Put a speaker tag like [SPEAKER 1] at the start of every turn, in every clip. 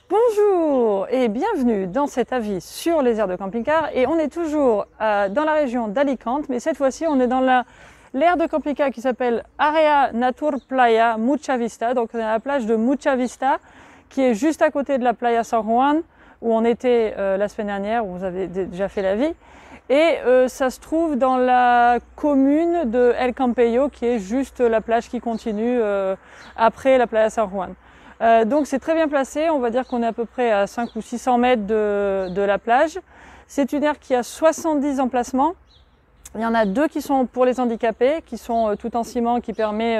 [SPEAKER 1] Bonjour et bienvenue dans cet avis sur les aires de camping-car et on est toujours dans la région d'Alicante, mais cette fois-ci on est dans l'aire de camping-car qui s'appelle Area Natur Playa Mucha Vista. Donc on est à la plage de Mucha Vista qui est juste à côté de la Playa San Juan où on était la semaine dernière, où vous avez déjà fait la vie. Et ça se trouve dans la commune de El Campello qui est juste la plage qui continue après la Playa San Juan. Donc c'est très bien placé, on va dire qu'on est à peu près à 5 ou 600 mètres de la plage. C'est une aire qui a 70 emplacements. Il y en a 2 qui sont pour les handicapés, qui sont tout en ciment, qui permet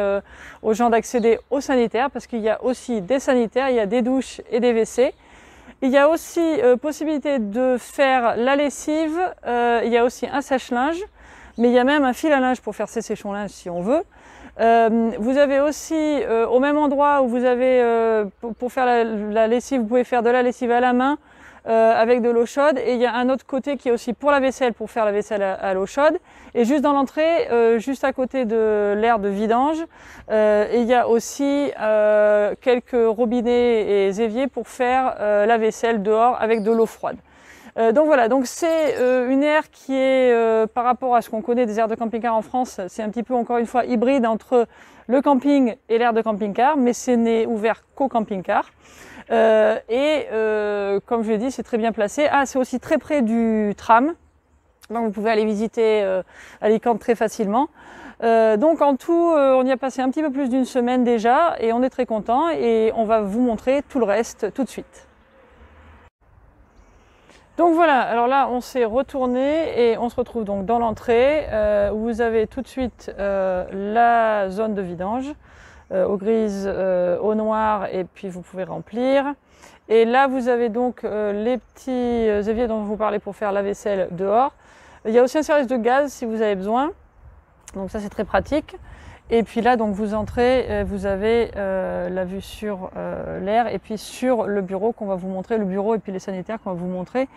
[SPEAKER 1] aux gens d'accéder aux sanitaires, parce qu'il y a aussi des sanitaires, il y a des douches et des WC. Il y a aussi possibilité de faire la lessive, il y a aussi un sèche-linge, mais il y a même un fil à linge pour faire ses sèches-linge si on veut. Vous avez aussi au même endroit où vous avez pour faire la lessive, vous pouvez faire de la lessive à la main avec de l'eau chaude, et il y a un autre côté qui est aussi pour la vaisselle, pour faire la vaisselle à l'eau chaude. Et juste dans l'entrée, juste à côté de l'aire de vidange, il y a aussi quelques robinets et éviers pour faire la vaisselle dehors avec de l'eau froide. Donc voilà, donc c'est une aire qui est, par rapport à ce qu'on connaît des aires de camping-car en France, c'est un petit peu encore une fois hybride entre le camping et l'aire de camping-car, mais ce n'est ouvert qu'au camping-car. Comme je l'ai dit, c'est très bien placé. Ah, c'est aussi très près du tram, donc vous pouvez aller visiter Alicante très facilement. Donc en tout, on y a passé un petit peu plus d'une semaine déjà et on est très content et on va vous montrer tout le reste tout de suite. Donc voilà, alors là on s'est retourné et on se retrouve donc dans l'entrée où vous avez tout de suite la zone de vidange, eau grise, eau noire, et puis vous pouvez remplir. Et là vous avez donc les petits éviers dont je vous parlais pour faire la vaisselle dehors. Il y a aussi un service de gaz si vous avez besoin, donc ça c'est très pratique. Et puis là, donc vous entrez, vous avez la vue sur l'air et puis sur le bureau qu'on va vous montrer, le bureau et puis les sanitaires qu'on va vous montrer.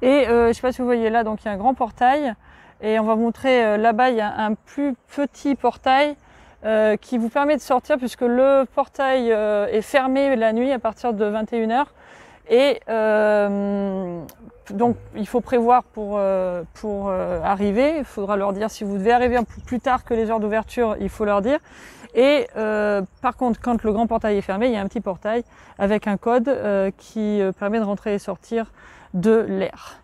[SPEAKER 1] Et je ne sais pas si vous voyez là, donc il y a un grand portail et on va vous montrer là-bas, il y a un plus petit portail qui vous permet de sortir puisque le portail est fermé la nuit à partir de 21h. Et donc il faut prévoir pour arriver, il faudra leur dire si vous devez arriver un peu plus tard que les heures d'ouverture, il faut leur dire. Et par contre, quand le grand portail est fermé, il y a un petit portail avec un code qui permet de rentrer et sortir de l'air.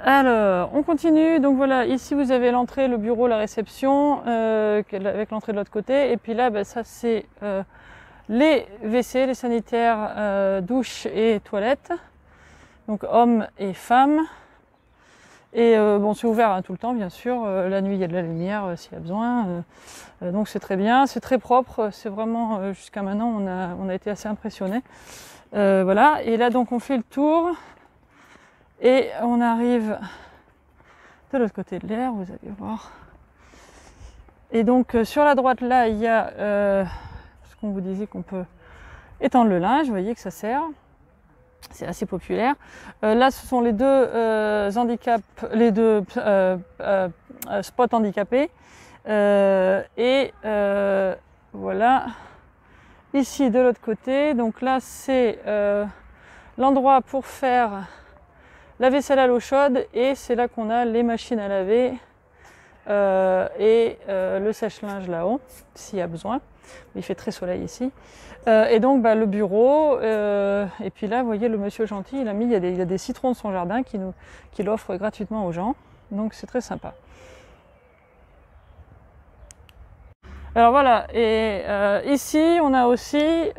[SPEAKER 1] Alors, on continue. Donc voilà, ici vous avez l'entrée, le bureau, la réception, avec l'entrée de l'autre côté. Et puis là, ben, ça c'est les WC, les sanitaires, douches et toilettes. Donc hommes et femmes. Et bon, c'est ouvert hein, tout le temps, bien sûr. La nuit, il y a de la lumière s'il y a besoin. Donc c'est très bien, c'est très propre. C'est vraiment, jusqu'à maintenant, on a été assez impressionnés. Voilà, et là donc on fait le tour. Et on arrive de l'autre côté de l'air, vous allez voir. Et donc sur la droite là, il y a ce qu'on vous disait qu'on peut étendre le linge, vous voyez que ça sert. C'est assez populaire. Là, ce sont les deux spots handicapés. Voilà. Ici, de l'autre côté, donc là, c'est l'endroit pour faire la vaisselle à l'eau chaude et c'est là qu'on a les machines à laver et le sèche-linge là-haut, s'il y a besoin. Il fait très soleil ici. Et donc bah, le bureau, et puis là vous voyez le monsieur gentil, il y a des citrons de son jardin qu'il offre gratuitement aux gens, donc c'est très sympa. Alors voilà, et ici on a aussi,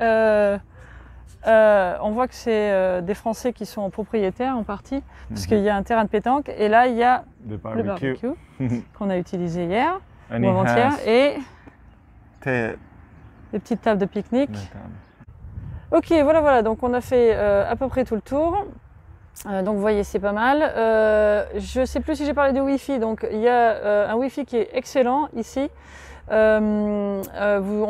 [SPEAKER 1] on voit que c'est des Français qui sont propriétaires en partie, parce qu'il y a un terrain de pétanque, et là il y a le barbecue qu'on a utilisé hier, ou avant-hier, et des petites tables de pique-nique. Ok, voilà, donc on a fait à peu près tout le tour. Donc vous voyez, c'est pas mal. Je ne sais plus si j'ai parlé de Wi-Fi, donc il y a un Wi-Fi qui est excellent ici. On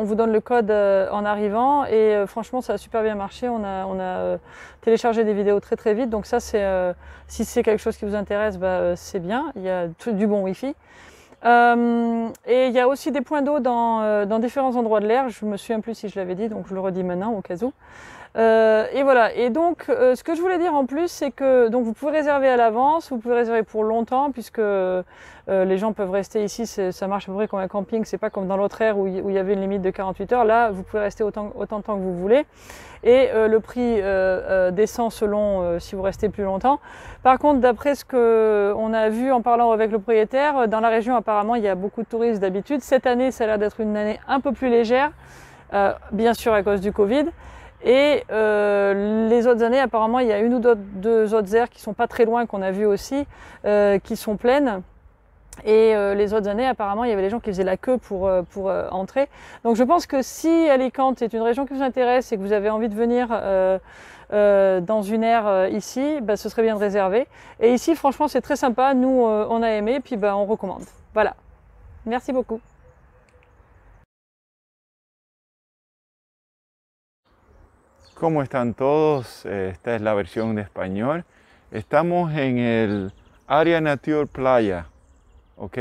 [SPEAKER 1] vous donne le code en arrivant et franchement ça a super bien marché. On a téléchargé des vidéos très très vite, donc ça c'est si c'est quelque chose qui vous intéresse, bah, c'est bien. Il y a du bon Wi-Fi. Et il y a aussi des points d'eau dans différents endroits de l'air. Je me souviens plus si je l'avais dit, donc je le redis maintenant au cas où. Et voilà. Et donc, ce que je voulais dire en plus, c'est que donc vous pouvez réserver à l'avance, vous pouvez réserver pour longtemps, puisque les gens peuvent rester ici. Ça marche à peu près comme un camping. C'est pas comme dans l'autre ère où il y avait une limite de 48 heures. Là, vous pouvez rester autant de temps que vous voulez. Et le prix descend selon si vous restez plus longtemps. Par contre, d'après ce qu'on a vu en parlant avec le propriétaire, dans la région, apparemment, il y a beaucoup de touristes d'habitude. Cette année, ça a l'air d'être une année un peu plus légère, bien sûr à cause du Covid. Et les autres années, apparemment, il y a une ou deux autres aires qui sont pas très loin, qu'on a vu aussi, qui sont pleines. Et les autres années, apparemment, il y avait des gens qui faisaient la queue pour entrer. Donc je pense que si Alicante est une région qui vous intéresse et que vous avez envie de venir dans une aire ici, bah, ce serait bien de réserver. Et ici, franchement, c'est très sympa. Nous, on a aimé, puis bah, on recommande. Voilà. Merci beaucoup.
[SPEAKER 2] ¿Cómo están todos? Esta es la versión de español. Estamos en el área Nature Playa, ¿ok?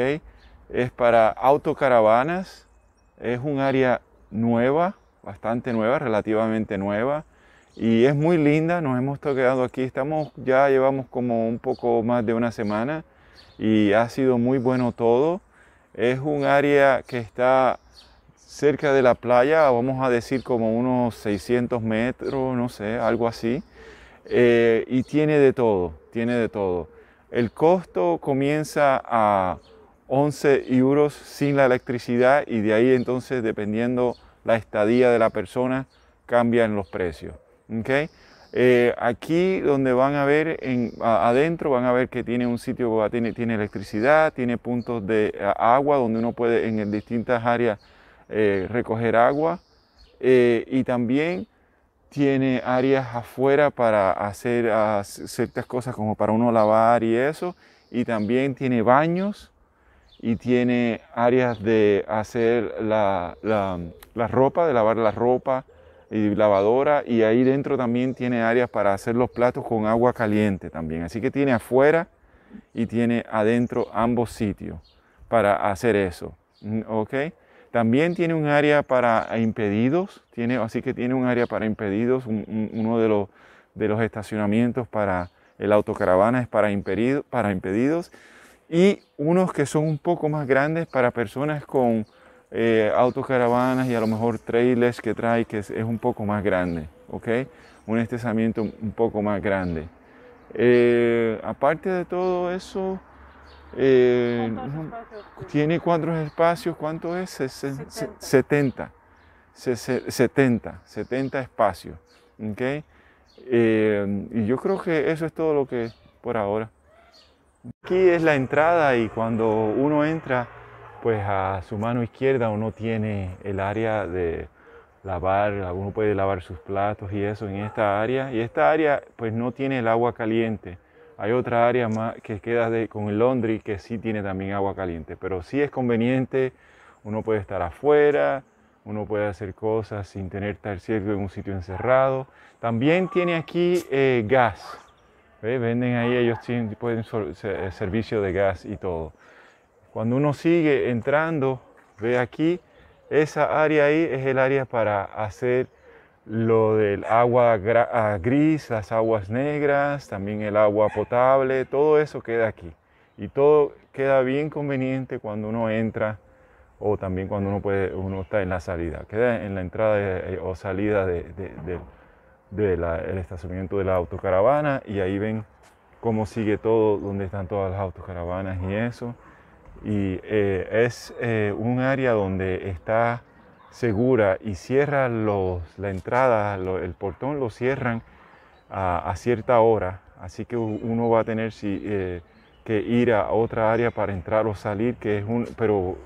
[SPEAKER 2] Es para autocaravanas. Es un área nueva, bastante nueva, relativamente nueva. Y es muy linda, nos hemos quedado aquí. Ya llevamos como un poco más de una semana y ha sido muy bueno todo. Es un área que está cerca de la playa, vamos a decir como unos 600 metros, no sé, algo así. Y tiene de todo, tiene de todo. El costo comienza a 11 euros sin la electricidad y de ahí entonces, dependiendo la estadía de la persona, cambian los precios. ¿Okay? Aquí donde van a ver, adentro van a ver que tiene un sitio, tiene electricidad, tiene puntos de agua donde uno puede en distintas áreas recoger agua, y también tiene áreas afuera para hacer ciertas cosas como para uno lavar y eso, y también tiene baños y tiene áreas de hacer la ropa, de lavar la ropa y lavadora, y ahí dentro también tiene áreas para hacer los platos con agua caliente también, así que tiene afuera y tiene adentro ambos sitios para hacer eso, ¿ok? También tiene un área para impedidos, así que tiene un área para impedidos, uno de los estacionamientos para el autocaravana es para impedidos, y unos que son un poco más grandes para personas con autocaravanas y a lo mejor trailers que trae, que es un poco más grande, ¿ok? Un estacionamiento un poco más grande. Aparte de todo eso, tiene 4 espacios, ¿cuánto es? 70 espacios, ¿okay? Y yo creo que eso es todo lo que por ahora. Aquí es la entrada y cuando uno entra, pues a su mano izquierda uno tiene el área de lavar, uno puede lavar sus platos y eso en esta área, y esta área pues no tiene el agua caliente. Hay otra área más que queda con el laundry que sí tiene también agua caliente, pero sí es conveniente, uno puede estar afuera, uno puede hacer cosas sin tener que estar en un sitio encerrado. También tiene aquí gas, ¿ve? Venden ahí, ellos pueden servicio de gas y todo. Cuando uno sigue entrando, ve aquí, esa área ahí es el área para hacer lo del agua gris, las aguas negras, también el agua potable, todo eso queda aquí. Y todo queda bien conveniente cuando uno entra o también cuando uno está en la salida. Queda en la entrada o salida del estacionamiento de la autocaravana, y ahí ven cómo sigue todo, donde están todas las autocaravanas y eso. Y es un área donde está segura y cierra la entrada, el portón lo cierran a cierta hora, así que uno va a tener que ir a otra área para entrar o salir, pero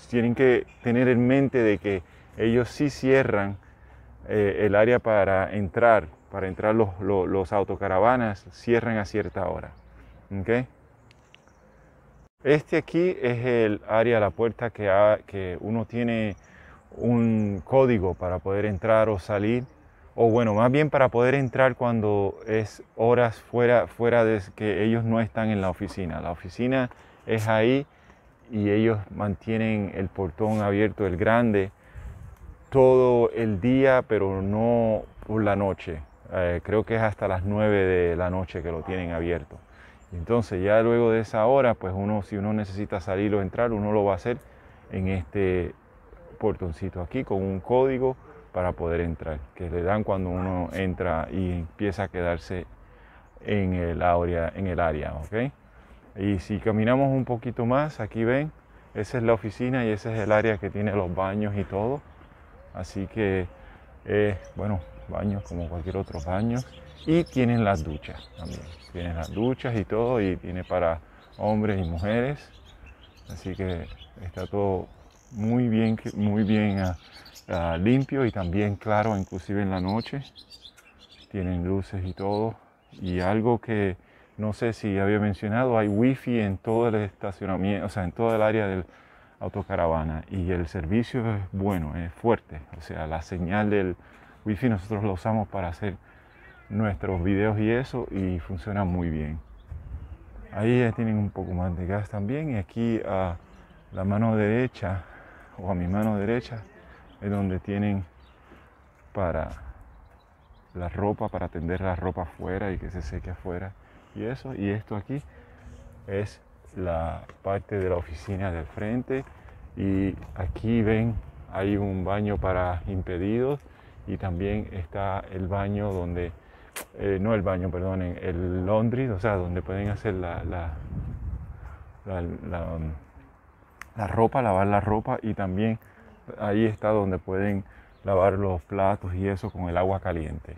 [SPEAKER 2] tienen que tener en mente de que ellos sí cierran el área para entrar los autocaravanas, cierran a cierta hora. ¿Okay? Este aquí es el área, la puerta que uno tiene un código para poder entrar o salir, o bueno, más bien para poder entrar cuando es horas fuera de que ellos no están en la oficina. La oficina es ahí y ellos mantienen el portón abierto, el grande, todo el día, pero no por la noche. Creo que es hasta las 9 de la noche que lo tienen abierto. Entonces ya luego de esa hora, pues si uno necesita salir o entrar, uno lo va a hacer en este portoncito aquí con un código para poder entrar, que le dan cuando uno entra y empieza a quedarse en el área, ¿ok? Y si caminamos un poquito más, aquí ven, esa es la oficina y ese es el área que tiene los baños y todo. Así que, bueno, baños como cualquier otro baño. Y tienen las duchas también. Tienen las duchas y todo, y tiene para hombres y mujeres. Así que está todo muy bien limpio y también claro, inclusive en la noche. Tienen luces y todo. Y algo que no sé si había mencionado, hay wifi en todo el estacionamiento, o sea, en todo el área del autocaravana, y el servicio es bueno, es fuerte. O sea, la señal del wifi nosotros lo usamos para hacer nuestros videos y eso, y funciona muy bien. Ahí ya tienen un poco más de gas también, y aquí a la mano derecha, o a mi mano derecha, es donde tienen para la ropa, para tender la ropa afuera y que se seque afuera y eso. Y esto aquí es la parte de la oficina del frente, y aquí ven, hay un baño para impedidos, y también está el baño donde, no el baño, perdonen, el laundry, o sea, donde pueden hacer la ropa, lavar la ropa, y también ahí está donde pueden lavar los platos y eso con el agua caliente.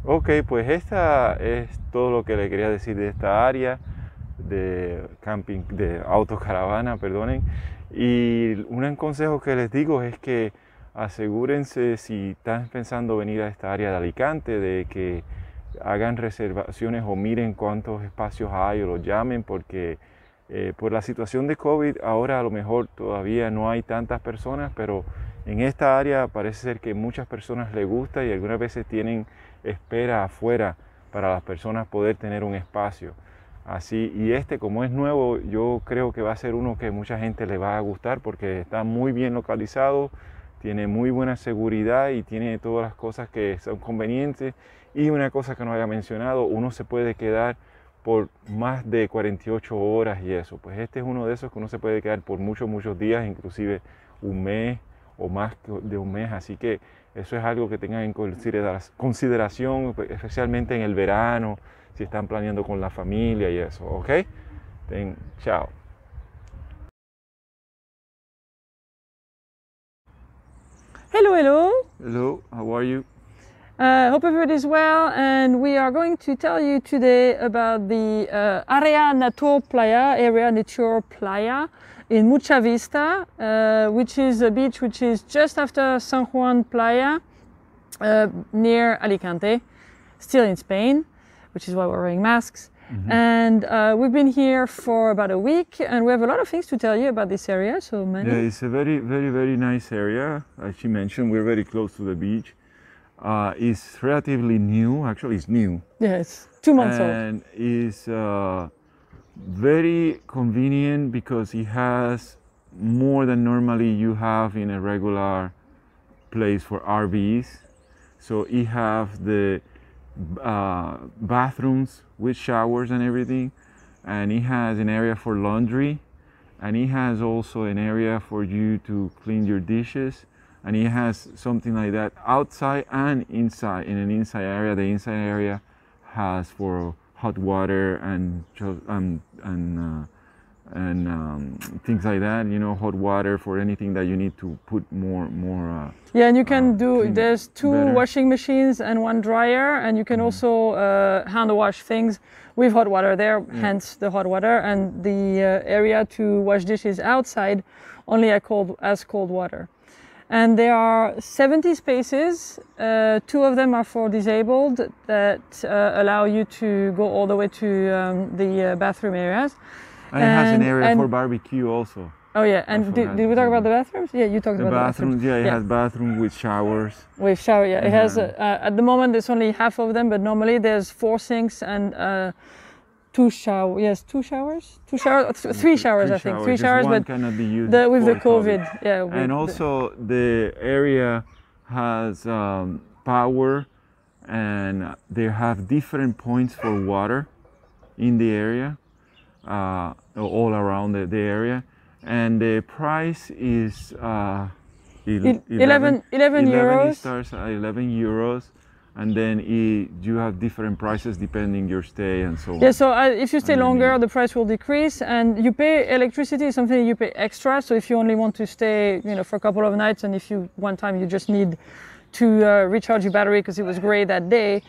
[SPEAKER 2] Ok, pues esta es todo lo que le quería decir de esta área de camping, de autocaravana, perdonen. Y un consejo que les digo es que asegúrense, si están pensando venir a esta área de Alicante, de que hagan reservaciones o miren cuántos espacios hay o los llamen, porque por la situación de COVID ahora a lo mejor todavía no hay tantas personas, pero en esta área parece ser que muchas personas les gusta, y algunas veces tienen espera afuera para las personas poder tener un espacio. Así, y como es nuevo, yo creo que va a ser uno que mucha gente le va a gustar, porque está muy bien localizado, tiene muy buena seguridad y tiene todas las cosas que son convenientes. Y una cosa que no había mencionado, uno se puede quedar por más de 48 horas y eso. Pues este es uno de esos que uno se puede quedar por muchos días, inclusive un mes o más de un mes. Así que eso es algo que tengan en consideración, especialmente en el verano, si están planeando con la familia y eso, ¿ok? Chao.
[SPEAKER 1] Hello, hello.
[SPEAKER 2] Hello, how are you?
[SPEAKER 1] Hope everybody's well, and we are going to tell you today about the Area Natur Playa in Mucha Vista, which is a beach which is just after San Juan Playa, near Alicante, still in Spain, which is why we're wearing masks. Mm-hmm. And we've been here for about a week, and we have a lot of things to tell you about this area. So Manu?
[SPEAKER 2] Yeah, it's a very nice area. As she mentioned, we're very close to the beach. It's relatively new, actually it's new.
[SPEAKER 1] Yeah, it's 2 months old.
[SPEAKER 2] And it's very convenient because it has more than normally you have in a regular place for RVs. So it have the bathrooms with showers and everything, and it has an area for laundry, and it has also an area for you to clean your dishes. And it has something like that outside and inside. In an inside area, the inside area has for hot water and things like that. You know, hot water for anything that you need to put more.
[SPEAKER 1] Yeah, and you can do. There's 2 washing machines and 1 dryer, and you can also hand wash things with hot water there. Yeah. Hence the hot water, and the area to wash dishes outside only as cold water. And there are 70 spaces, 2 of them are for disabled, that allow you to go all the way to the bathroom areas.
[SPEAKER 2] And it has an area for barbecue also.
[SPEAKER 1] Oh yeah, and did we talk about the bathrooms? Yeah, you talked about the bathrooms.
[SPEAKER 2] Yeah, it has bathrooms with showers.
[SPEAKER 1] With shower, yeah. It has, at the moment there's only half of them, but normally there's 4 sinks and 2 showers. 3 showers, I think. 3 showers,
[SPEAKER 2] one
[SPEAKER 1] but
[SPEAKER 2] cannot be used
[SPEAKER 1] with the COVID. Yeah.
[SPEAKER 2] And also the area has power and they have different points for water in the area, all around the area, and the price is
[SPEAKER 1] 11 euros.
[SPEAKER 2] It starts at 11 euros, and then you have different prices depending your stay and so on.
[SPEAKER 1] Yeah, so if you stay longer, the price will decrease, and you pay electricity is something you pay extra. So if you only want to stay, for a couple of nights, and if one time you just need to recharge your battery because it was great that day,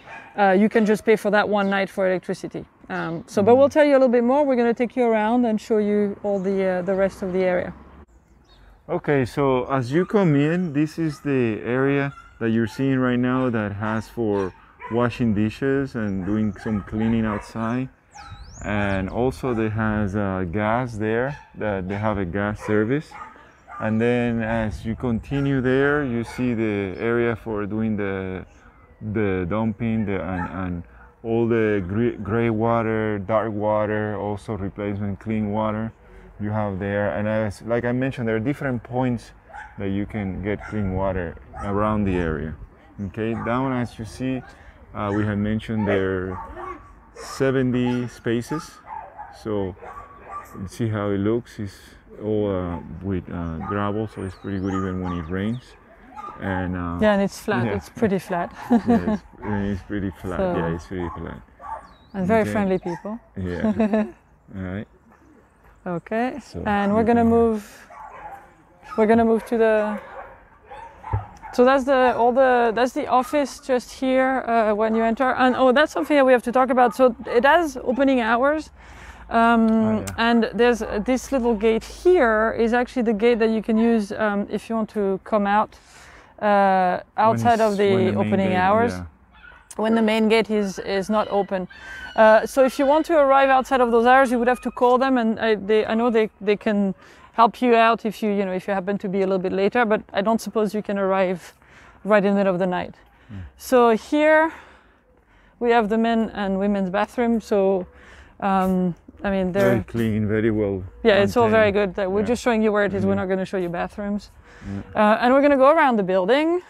[SPEAKER 1] you can just pay for that one night for electricity. But we'll tell you a little bit more. We're going to take you around and show you all the rest of the area.
[SPEAKER 2] Okay, so as you come in, this is the area that you're seeing right now that has for washing dishes and doing some cleaning outside. And also they has gas there, that they have a gas service. And then as you continue there, you see the area for doing the dumping and all the gray water, dark water, also replacement clean water you have there. And like I mentioned, there are different points that you can get clean water around the area. Okay, down as you see, we have mentioned there are 70 spaces. So you see how it looks. It's all with gravel, so it's pretty good even when it rains. And
[SPEAKER 1] yeah, and it's flat. Yeah. It's pretty flat.
[SPEAKER 2] Yeah, it's pretty flat. So, yeah, it's pretty flat.
[SPEAKER 1] And very friendly people.
[SPEAKER 2] Yeah. All right.
[SPEAKER 1] Okay. So and we're gonna move. We're gonna move to the. So that's the office just here when you enter. And that's something that we have to talk about. So it has opening hours. And there's this little gate here is actually the gate that you can use if you want to come out outside of the opening hours, when the main gate is not open. So if you want to arrive outside of those hours, you would have to call them, and I know they can help you out if you happen to be a little bit later, but I don't suppose you can arrive right in the middle of the night. So here we have the men and women's bathroom. So I mean, they're
[SPEAKER 2] very clean, very well.
[SPEAKER 1] Yeah, it's all very good. We're just showing you where it is. We're not going to show you bathrooms. And we're going to go around the building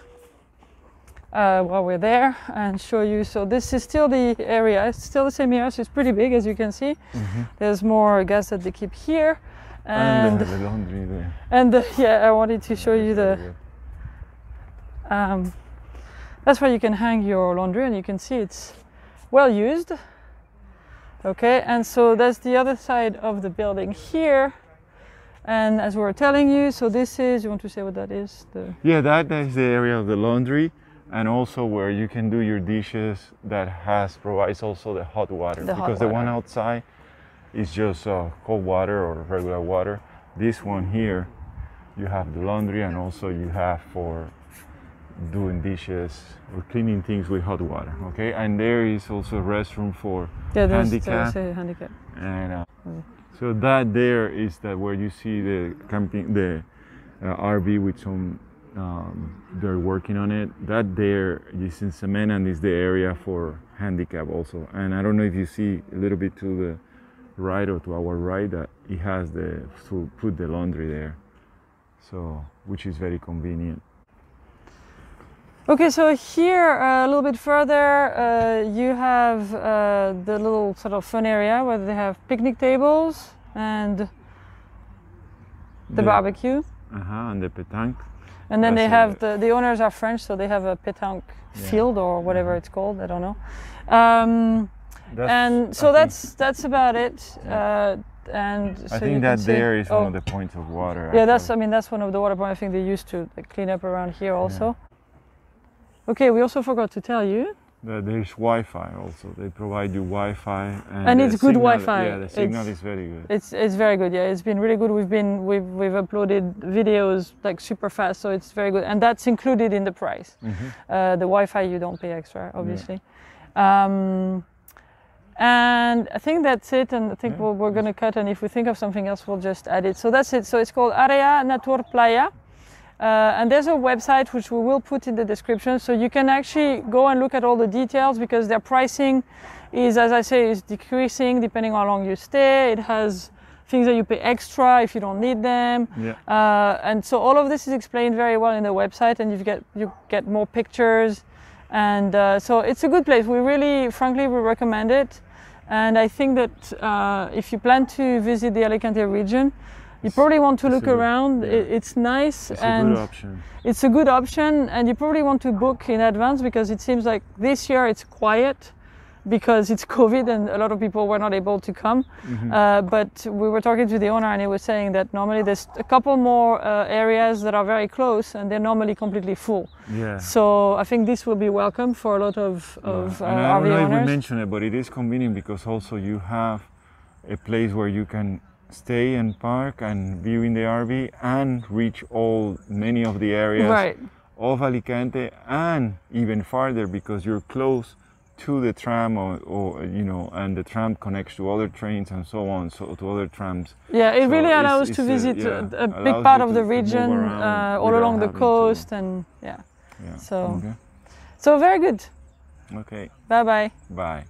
[SPEAKER 1] while we're there and show you. So this is still the area. It's still the same area. So it's pretty big, as you can see. There's more gas that they keep here.
[SPEAKER 2] And the laundry there.
[SPEAKER 1] And I wanted to show you that's where you can hang your laundry, and you can see it's well used. Okay, and so that's the other side of the building here. And as we were telling you, so this is, you want to say what that is?
[SPEAKER 2] Yeah, that is the area of the laundry, and also where you can do your dishes, that provides also the hot water. Because the one outside is just cold water or regular water. This one here, you have the laundry, and also you have for doing dishes or cleaning things with hot water. Okay, and there is also a restroom for handicap. And so that there is where you see the camping, the RV with some they're working on it. That there is in cement, and is the area for handicap also. And I don't know if you see a little bit to the right or to our right that it has to put the laundry there, so which is very convenient.
[SPEAKER 1] Okay, so here a little bit further you have the little sort of fun area where they have picnic tables and the barbecue.
[SPEAKER 2] And the pétanque.
[SPEAKER 1] And then they have the owners are French, so they have a pétanque field or whatever it's called. I don't know. And so that's about it. And so
[SPEAKER 2] I think that there is one of the points of water.
[SPEAKER 1] Yeah, that's one of the water points. I think they used to clean up around here also. Yeah. Okay, we also forgot to tell you
[SPEAKER 2] that there's Wi-Fi also. They provide you Wi-Fi,
[SPEAKER 1] and it's good Wi-Fi.
[SPEAKER 2] Yeah, the signal is very good.
[SPEAKER 1] It's very good. Yeah, it's been really good. We've uploaded videos like super fast, so it's very good, and that's included in the price. The Wi-Fi you don't pay extra, obviously. And I think that's it. And I think we're going to cut. And if we think of something else, we'll just add it. So that's it. So it's called Area Natur Playa. And there's a website which we will put in the description, so you can actually go and look at all the details, because their pricing is, as I say, is decreasing depending on how long you stay. It has things that you pay extra if you don't need them. And so all of this is explained very well in the website, and you get more pictures And so it's a good place. We really, frankly, we recommend it. And I think that if you plan to visit the Alicante region, you probably want to look around. It's nice,
[SPEAKER 2] it's
[SPEAKER 1] and
[SPEAKER 2] a good option.
[SPEAKER 1] It's a good option, and you probably want to book in advance, because it seems like this year it's quiet because it's COVID and a lot of people were not able to come. But we were talking to the owner, and he was saying that normally there's a couple more areas that are very close, and they're normally completely full.
[SPEAKER 2] Yeah.
[SPEAKER 1] So I think this will be welcome for a lot of
[SPEAKER 2] and I
[SPEAKER 1] RV
[SPEAKER 2] don't know
[SPEAKER 1] owners.
[SPEAKER 2] if we mentioned it, but it is convenient because also you have a place where you can stay and park and view in the RV and reach many of the areas of Alicante, and even farther because you're close to the tram, or you know, and the tram connects to other trains and so on, so to other trams.
[SPEAKER 1] Yeah, it
[SPEAKER 2] So
[SPEAKER 1] really allows to visit a big part of the region, all along the coast, and
[SPEAKER 2] Yeah.
[SPEAKER 1] so
[SPEAKER 2] Okay.
[SPEAKER 1] so very good.
[SPEAKER 2] Okay.
[SPEAKER 1] Bye bye.
[SPEAKER 2] Bye.